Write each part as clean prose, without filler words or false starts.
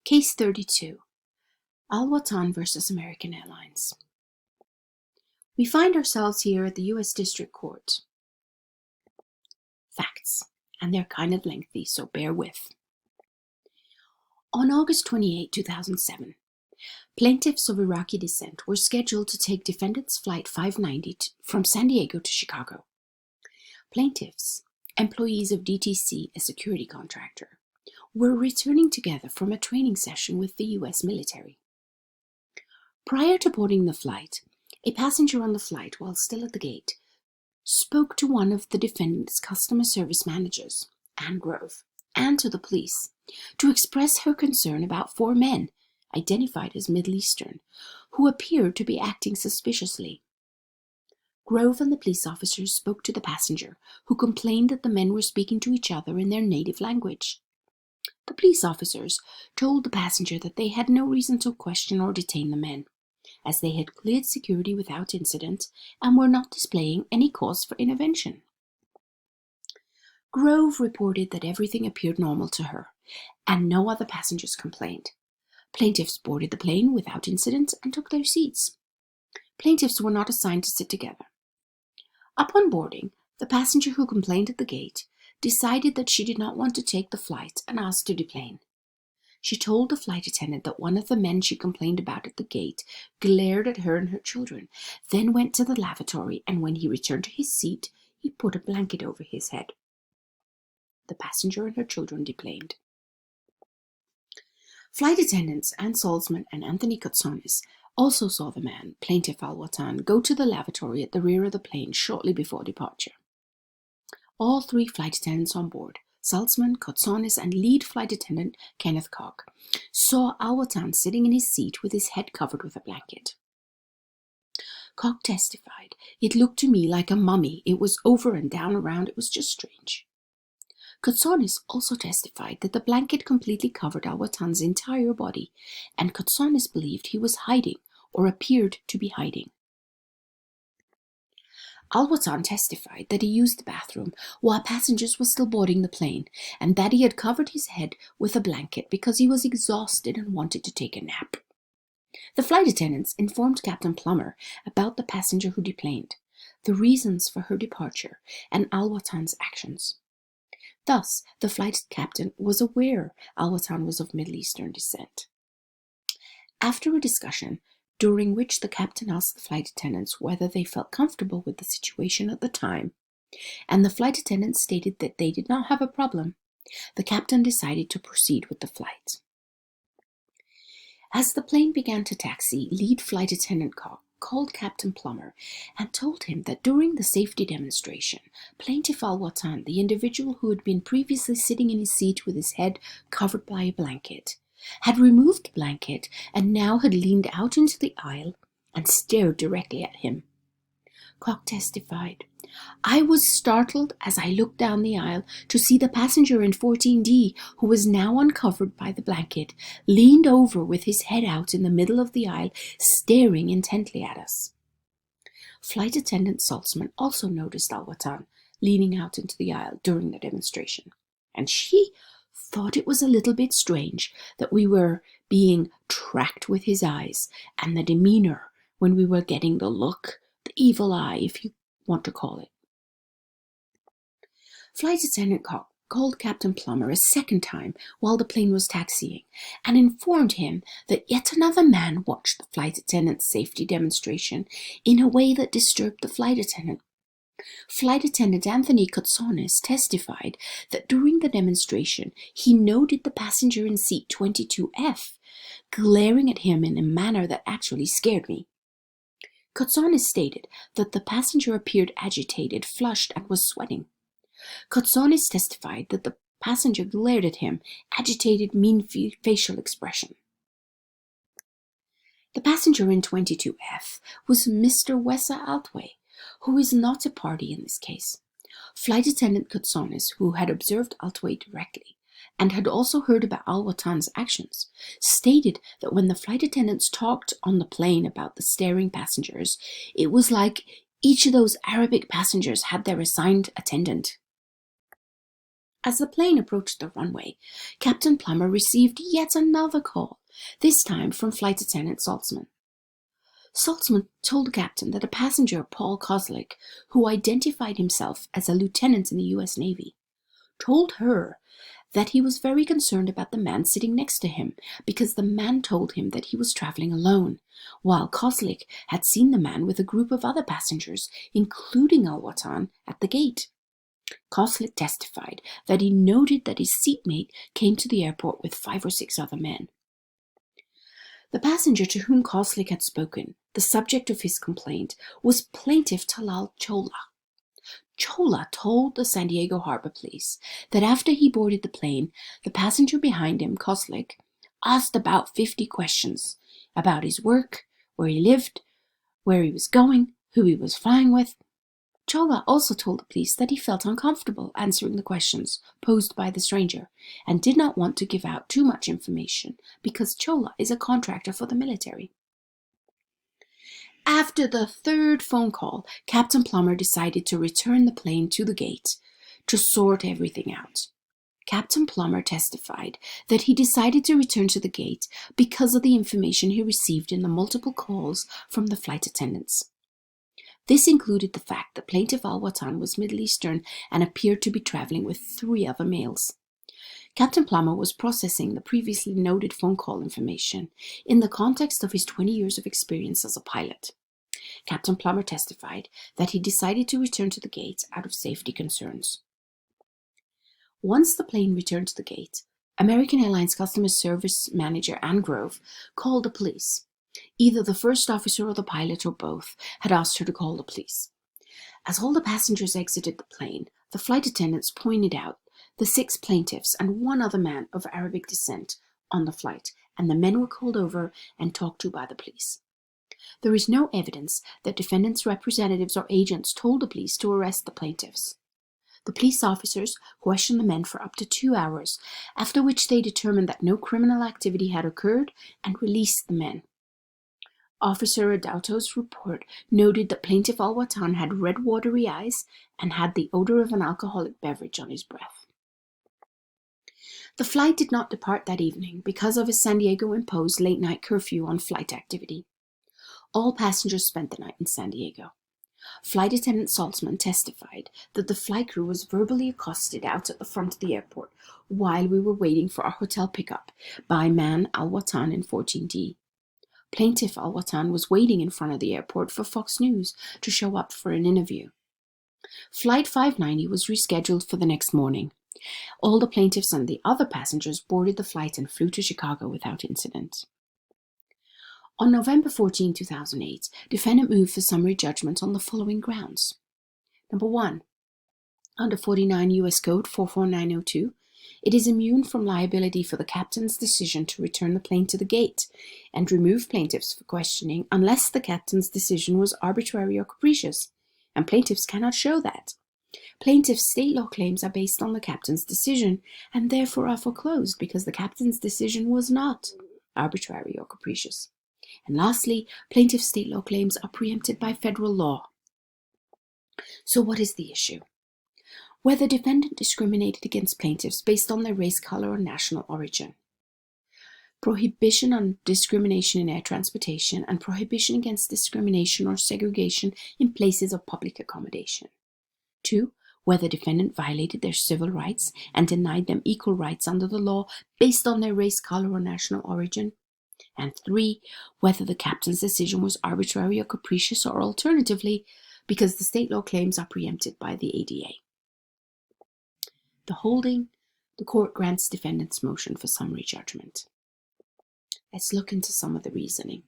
Case 32. Al-Watan versus American Airlines. We find ourselves here at the U.S. District Court. Facts, and they're kind of lengthy, so bear with. On August 28, 2007, plaintiffs of Iraqi descent were scheduled to take defendants' Flight 590 from San Diego to Chicago. Plaintiffs, employees of DTC, a security contractor, were returning together from a training session with the U.S. military. Prior to boarding the flight, a passenger on the flight, while still at the gate, spoke to one of the defendant's customer service managers, Anne Grove, and to the police to express her concern about 4 men, identified as Middle Eastern, who appeared to be acting suspiciously. Grove and the police officers spoke to the passenger, who complained that the men were speaking to each other in their native language. The police officers told the passenger that they had no reason to question or detain the men, as they had cleared security without incident and were not displaying any cause for intervention. Grove reported that everything appeared normal to her, and no other passengers complained. Plaintiffs boarded the plane without incident and took their seats. Plaintiffs were not assigned to sit together. Upon boarding, the passenger who complained at the gate decided that she did not want to take the flight and asked to deplane. She told the flight attendant that one of the men she complained about at the gate glared at her and her children, then went to the lavatory, and when he returned to his seat, he put a blanket over his head. The passenger and her children deplaned. Flight attendants Ann Salzman and Anthony Kotsonis also saw the man, plaintiff Al-Watan, go to the lavatory at the rear of the plane shortly before departure. All 3 flight attendants on board, Salzman, Kotsonis, and lead flight attendant Kenneth Koch, saw Al-Watan sitting in his seat with his head covered with a blanket. Koch testified, "It looked to me like a mummy. It was over and down around. It was just strange." Kotsonis also testified that the blanket completely covered Al-Watan's entire body, and Kotsonis believed he was hiding or appeared to be hiding. Al-Watan testified that he used the bathroom while passengers were still boarding the plane, and that he had covered his head with a blanket because he was exhausted and wanted to take a nap. The flight attendants informed Captain Plummer about the passenger who deplaned, the reasons for her departure, and Al-Watan's actions. Thus, the flight captain was aware Al-Watan was of Middle Eastern descent. After a discussion, during which the captain asked the flight attendants whether they felt comfortable with the situation at the time, and the flight attendants stated that they did not have a problem, the captain decided to proceed with the flight. As the plane began to taxi, lead flight attendant Koch called Captain Plummer and told him that during the safety demonstration, plaintiff Al-Watan, the individual who had been previously sitting in his seat with his head covered by a blanket, had removed the blanket and now had leaned out into the aisle and stared directly at him. Koch testified, "I was startled as I looked down the aisle to see the passenger in 14D, who was now uncovered by the blanket, leaned over with his head out in the middle of the aisle, staring intently at us." Flight attendant Salzman also noticed Al-Watan leaning out into the aisle during the demonstration, and she thought it was a little bit strange that we were being tracked with his eyes and the demeanor when we were getting the look, the evil eye, if you want to call it. Flight attendant Koch called Captain Plummer a second time while the plane was taxiing and informed him that yet another man watched the flight attendant's safety demonstration in a way that disturbed the flight attendant. Flight attendant Anthony Kotsonis testified that during the demonstration he noted the passenger in seat 22F glaring at him in a manner that actually scared me. Kotsonis stated that the passenger appeared agitated, flushed, and was sweating. Kotsonis testified that the passenger glared at him, agitated, mean facial expression. The passenger in 22F was Mr. Wessa Altway, who is not a party in this case. Flight attendant Kotsonis, who had observed Altway directly and had also heard about Al-Watan's actions, stated that when the flight attendants talked on the plane about the staring passengers, it was like each of those Arabic passengers had their assigned attendant. As the plane approached the runway, Captain Plummer received yet another call, this time from flight attendant Saltzman. Saltzman told the captain that a passenger, Paul Koslick, who identified himself as a lieutenant in the U.S. Navy, told her that he was very concerned about the man sitting next to him because the man told him that he was traveling alone, while Koslick had seen the man with a group of other passengers, including Al-Watan, at the gate. Koslick testified that he noted that his seatmate came to the airport with 5 or 6 other men. The passenger to whom Koslick had spoken, the subject of his complaint, was plaintiff Talal Chola. Chola told the San Diego Harbor Police that after he boarded the plane, the passenger behind him, Koslick, asked about 50 questions about his work, where he lived, where he was going, who he was flying with. Chola also told the police that he felt uncomfortable answering the questions posed by the stranger and did not want to give out too much information because Chola is a contractor for the military. After the 3rd phone call, Captain Plummer decided to return the plane to the gate to sort everything out. Captain Plummer testified that he decided to return to the gate because of the information he received in the multiple calls from the flight attendants. This included the fact that plaintiff Al-Watan was Middle Eastern and appeared to be traveling with 3 other males. Captain Plummer was processing the previously noted phone call information in the context of his 20 years of experience as a pilot. Captain Plummer testified that he decided to return to the gate out of safety concerns. Once the plane returned to the gate, American Airlines Customer Service Manager Ann Grove called the police. Either the first officer or the pilot or both had asked her to call the police. As all the passengers exited the plane, the flight attendants pointed out the 6 plaintiffs and 1 other man of Arabic descent on the flight, and the men were called over and talked to by the police. There is no evidence that defendants' representatives or agents told the police to arrest the plaintiffs. The police officers questioned the men for up to 2 hours, after which they determined that no criminal activity had occurred and released the men. Officer Adauto's report noted that plaintiff Al-Watan had red watery eyes and had the odor of an alcoholic beverage on his breath. The flight did not depart that evening because of a San Diego imposed late-night curfew on flight activity. All passengers spent the night in San Diego. Flight attendant Saltzman testified that the flight crew was verbally accosted out at the front of the airport while we were waiting for our hotel pickup by man Al-Watan in 14D. Plaintiff Al-Watan was waiting in front of the airport for Fox News to show up for an interview. Flight 590 was rescheduled for the next morning. All the plaintiffs and the other passengers boarded the flight and flew to Chicago without incident. On November 14, 2008, defendant moved for summary judgment on the following grounds. Number 1. Under 49 U.S. Code 44902, it is immune from liability for the captain's decision to return the plane to the gate and remove plaintiffs for questioning unless the captain's decision was arbitrary or capricious, and plaintiffs cannot show that. Plaintiffs' state law claims are based on the captain's decision and therefore are foreclosed because the captain's decision was not arbitrary or capricious. And lastly, plaintiffs' state law claims are preempted by federal law. So what is the issue? Whether defendant discriminated against plaintiffs based on their race, color, or national origin. Prohibition on discrimination in air transportation and prohibition against discrimination or segregation in places of public accommodation. 2. Whether defendant violated their civil rights and denied them equal rights under the law based on their race, color, or national origin. And 3. Whether the captain's decision was arbitrary or capricious, or alternatively, because the state law claims are preempted by the ADA. The holding, the court grants defendant's motion for summary judgment. Let's look into some of the reasoning.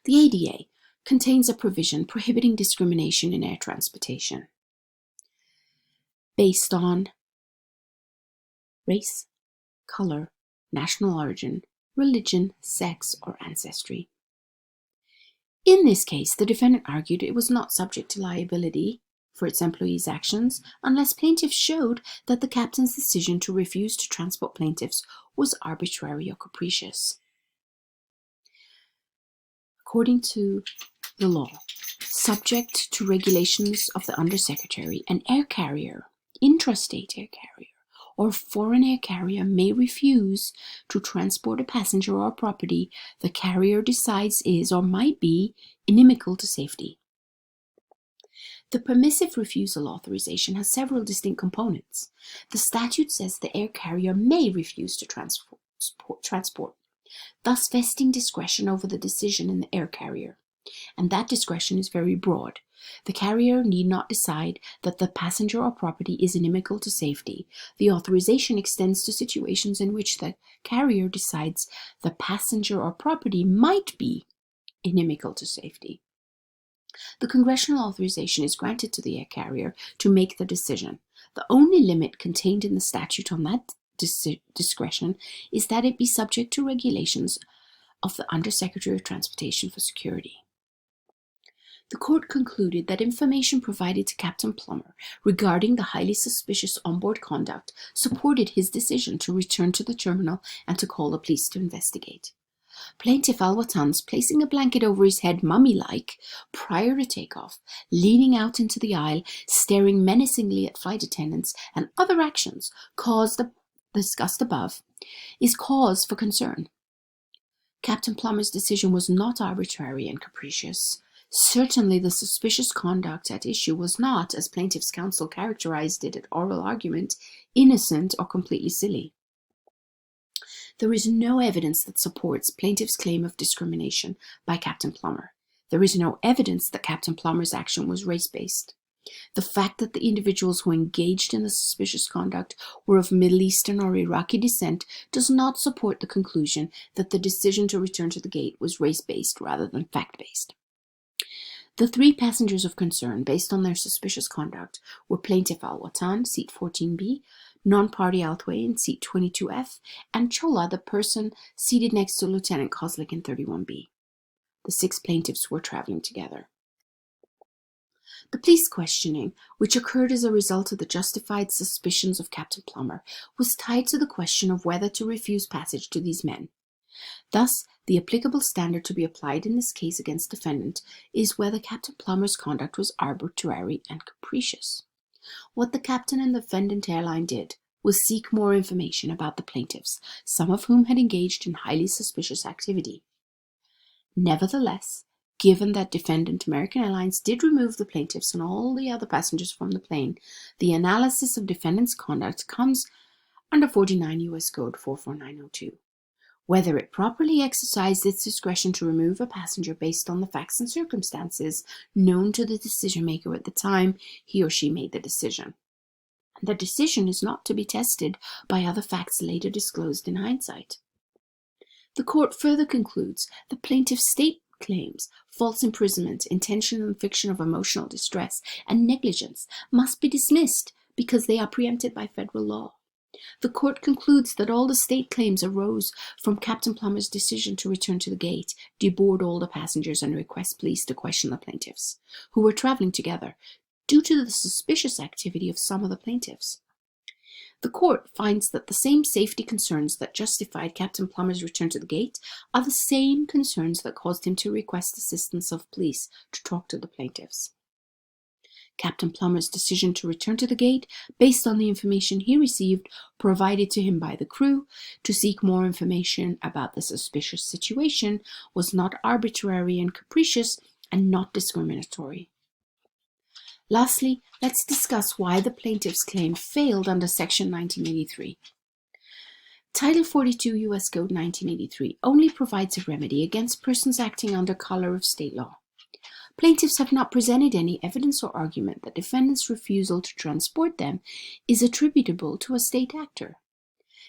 The ADA contains a provision prohibiting discrimination in air transportation based on race, color, national origin, religion, sex, or ancestry. In this case, the defendant argued it was not subject to liability for its employees' actions unless plaintiffs showed that the captain's decision to refuse to transport plaintiffs was arbitrary or capricious. According to the law, subject to regulations of the Undersecretary, an air carrier intrastate air carrier or foreign air carrier may refuse to transport a passenger or property the carrier decides is or might be inimical to safety. The permissive refusal authorization has several distinct components. The statute says the air carrier may refuse to transport, thus vesting discretion over the decision in the air carrier. And that discretion is very broad. The carrier need not decide that the passenger or property is inimical to safety. The authorization extends to situations in which the carrier decides the passenger or property might be inimical to safety. The congressional authorization is granted to the air carrier to make the decision. The only limit contained in the statute on that discretion is that it be subject to regulations of the Undersecretary of Transportation for Security. The court concluded that information provided to Captain Plummer regarding the highly suspicious onboard conduct supported his decision to return to the terminal and to call the police to investigate. Plaintiff Al-Watan's placing a blanket over his head mummy-like prior to takeoff, leaning out into the aisle, staring menacingly at flight attendants, and other actions discussed above, is cause for concern. Captain Plummer's decision was not arbitrary and capricious. Certainly the suspicious conduct at issue was not, as plaintiff's counsel characterized it at oral argument, innocent or completely silly. There is no evidence that supports plaintiff's claim of discrimination by Captain Plummer. There is no evidence that Captain Plummer's action was race-based. The fact that the individuals who engaged in the suspicious conduct were of Middle Eastern or Iraqi descent does not support the conclusion that the decision to return to the gate was race-based rather than fact-based. The three passengers of concern, based on their suspicious conduct, were Plaintiff Al-Watan, seat 14B, non-party Al-Watan, seat 22F, and Chola, the person seated next to Lieutenant Kozlik in 31B. The six plaintiffs were traveling together. The police questioning, which occurred as a result of the justified suspicions of Captain Plummer, was tied to the question of whether to refuse passage to these men. Thus, the applicable standard to be applied in this case against defendant is whether Captain Plummer's conduct was arbitrary and capricious. What the captain and the defendant airline did was seek more information about the plaintiffs, some of whom had engaged in highly suspicious activity. Nevertheless, given that defendant American Airlines did remove the plaintiffs and all the other passengers from the plane, the analysis of defendant's conduct comes under 49 U.S. Code 44902. Whether it properly exercised its discretion to remove a passenger based on the facts and circumstances known to the decision maker at the time he or she made the decision. The decision is not to be tested by other facts later disclosed in hindsight. The court further concludes the plaintiff's state claims, false imprisonment, intentional infliction of emotional distress, and negligence must be dismissed because they are preempted by federal law. The court concludes that all the state claims arose from Captain Plummer's decision to return to the gate, deboard all the passengers, and request police to question the plaintiffs, who were traveling together, due to the suspicious activity of some of the plaintiffs. The court finds that the same safety concerns that justified Captain Plummer's return to the gate are the same concerns that caused him to request assistance of police to talk to the plaintiffs. Captain Plummer's decision to return to the gate, based on the information he received provided to him by the crew, to seek more information about the suspicious situation, was not arbitrary and capricious and not discriminatory. Lastly, let's discuss why the plaintiff's claim failed under Section 1983. Title 42 U.S. Code 1983 only provides a remedy against persons acting under color of state law. Plaintiffs have not presented any evidence or argument that defendant's refusal to transport them is attributable to a state actor.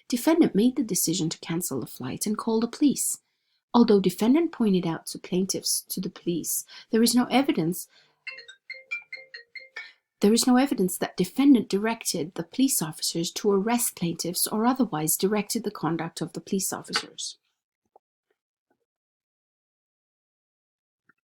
Defendant made the decision to cancel the flight and call the police. Although defendant pointed out to plaintiffs to the police, there is no evidence that defendant directed the police officers to arrest plaintiffs or otherwise directed the conduct of the police officers.